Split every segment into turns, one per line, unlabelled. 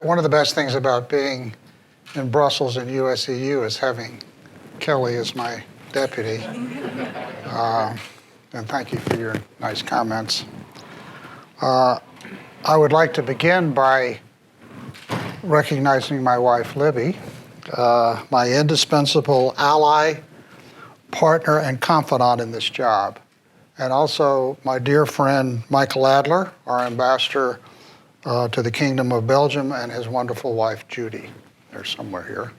One of the best things about being in Brussels and USEU is having Kelly as my deputy. And thank you for your nice comments. I would like to begin by recognizing my wife, Libby, my indispensable ally, partner, and confidant in this job. And also my dear friend, Michael Adler, our ambassador to the Kingdom of Belgium, and his wonderful wife, Judy. They're somewhere here.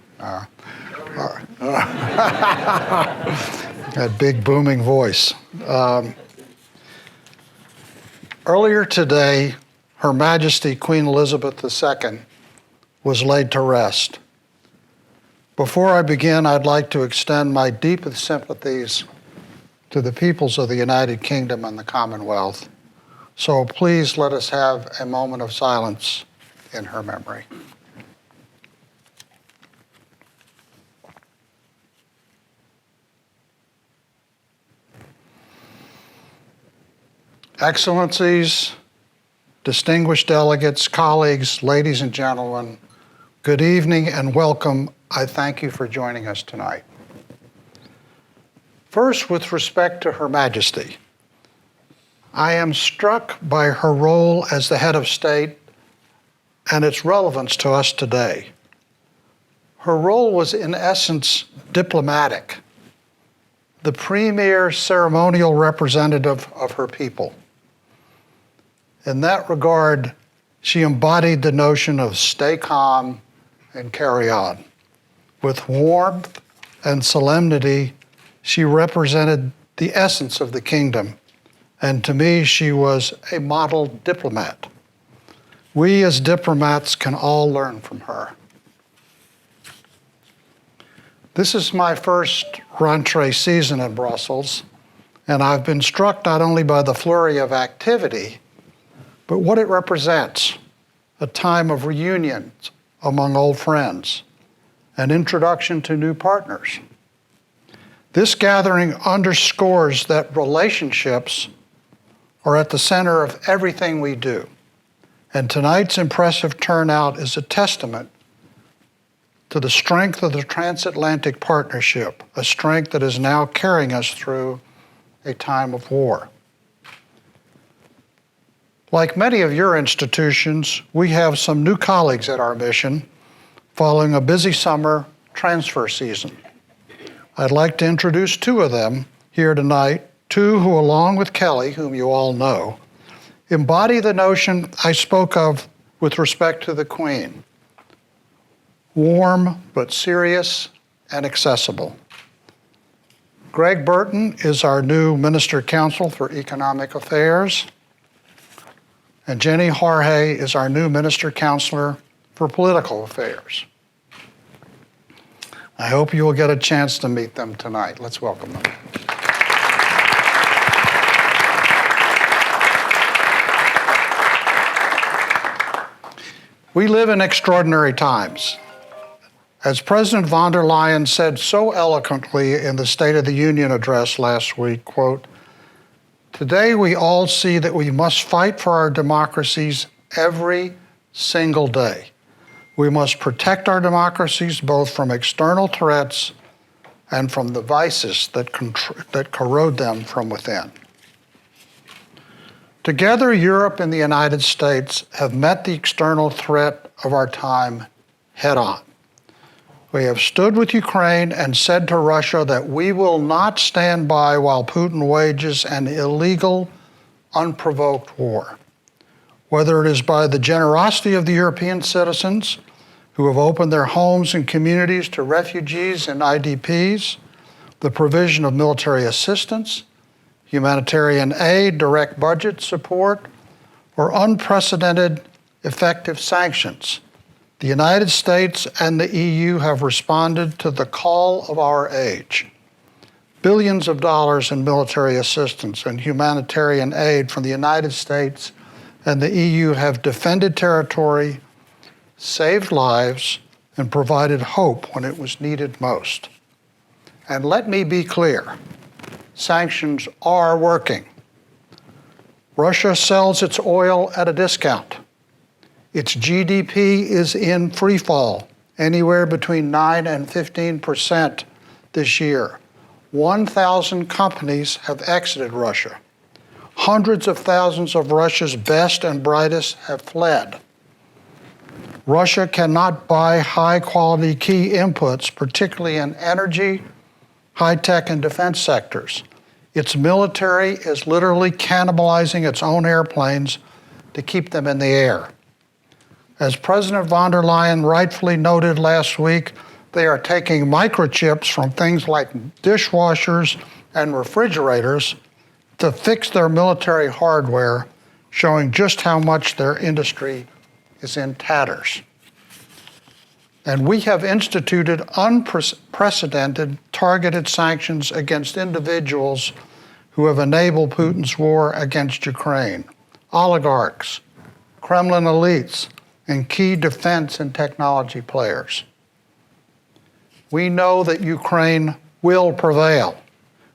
That big booming voice. Earlier today, Her Majesty Queen Elizabeth II was laid to rest. Before I begin, I'd like to extend my deepest sympathies to the peoples of the United Kingdom and the Commonwealth. So please let us have a moment of silence in her memory. Excellencies, distinguished delegates, colleagues, ladies and gentlemen, good evening and welcome. I thank you for joining us tonight. First, with respect to Her Majesty, I am struck by her role as the head of state and its relevance to us today. Her role was in essence diplomatic, the premier ceremonial representative of her people. In that regard, she embodied the notion of stay calm and carry on. With warmth and solemnity, she represented the essence of the kingdom, and to me, she was a model diplomat. We as diplomats can all learn from her. This is my first rentrée season in Brussels, and I've been struck not only by the flurry of activity, but what it represents, a time of reunions among old friends, an introduction to new partners. This gathering underscores that relationships are at the center of everything we do. And tonight's impressive turnout is a testament to the strength of the transatlantic partnership, a strength that is now carrying us through a time of war. Like many of your institutions, we have some new colleagues at our mission following a busy summer transfer season. I'd like to introduce two of them here tonight, two who, along with Kelly, whom you all know, embody the notion I spoke of with respect to the Queen: warm but serious and accessible. Greg Burton is our new Minister Counsel for Economic Affairs, and Jenny Jorge is our new Minister Counselor for Political Affairs. I hope you will get a chance to meet them tonight. Let's welcome them. We live in extraordinary times. As President von der Leyen said so eloquently in the State of the Union address last week, quote, "Today we all see that we must fight for our democracies every single day. We must protect our democracies both from external threats and from the vices that corrode them from within." Together, Europe and the United States have met the external threat of our time head on. We have stood with Ukraine and said to Russia that we will not stand by while Putin wages an illegal, unprovoked war. Whether it is by the generosity of the European citizens who have opened their homes and communities to refugees and IDPs, the provision of military assistance, humanitarian aid, direct budget support, or unprecedented effective sanctions, the United States and the EU have responded to the call of our age. Billions of dollars in military assistance and humanitarian aid from the United States and the EU have defended territory, saved lives, and provided hope when it was needed most. And let me be clear, sanctions are working. Russia sells its oil at a discount. Its GDP is in free fall, anywhere between 9 and 15% this year. 1,000 companies have exited Russia. Hundreds of thousands of Russia's best and brightest have fled. Russia cannot buy high-quality key inputs, particularly in energy, high-tech, and defense sectors. Its military is literally cannibalizing its own airplanes to keep them in the air. As President von der Leyen rightfully noted last week, they are taking microchips from things like dishwashers and refrigerators to fix their military hardware, showing just how much their industry is in tatters. And we have instituted unprecedented targeted sanctions against individuals who have enabled Putin's war against Ukraine, oligarchs, Kremlin elites, and key defense and technology players. We know that Ukraine will prevail.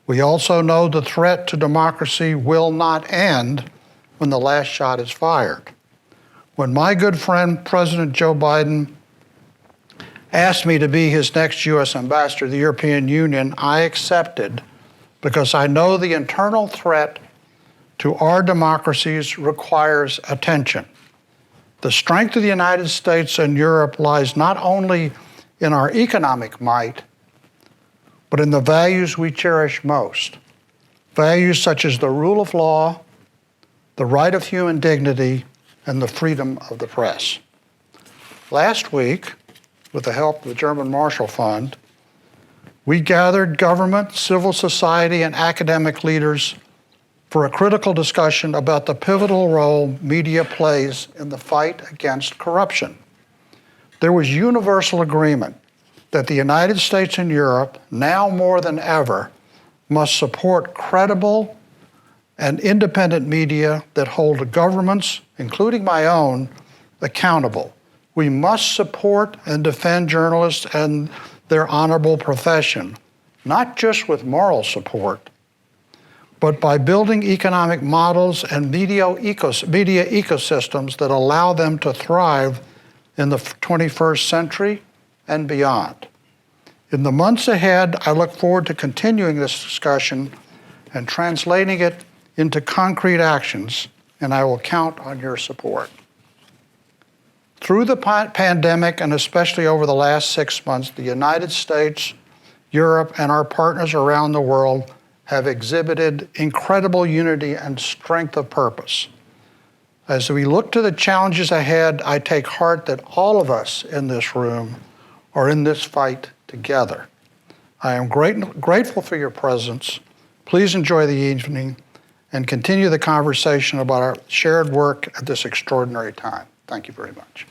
We also know the threat to democracy will not end when the last shot is fired. When my good friend, President Joe Biden, asked me to be his next U.S. ambassador to the European Union, I accepted because I know the internal threat to our democracies requires attention. The strength of the United States and Europe lies not only in our economic might, but in the values we cherish most. Values such as the rule of law, the right of human dignity, and the freedom of the press. Last week, with the help of the German Marshall Fund, we gathered government, civil society, and academic leaders for a critical discussion about the pivotal role media plays in the fight against corruption. There was universal agreement that the United States and Europe, now more than ever, must support credible and independent media that hold governments, including my own, accountable. We must support and defend journalists and their honorable profession, not just with moral support, but by building economic models and media ecosystems that allow them to thrive in the 21st century and beyond. In the months ahead, I look forward to continuing this discussion and translating it into concrete actions, and I will count on your support. Through the pandemic, and especially over the last 6 months, the United States, Europe, and our partners around the world have exhibited incredible unity and strength of purpose. As we look to the challenges ahead, I take heart that all of us in this room are in this fight together. I am grateful for your presence. Please enjoy the evening and continue the conversation about our shared work at this extraordinary time. Thank you very much.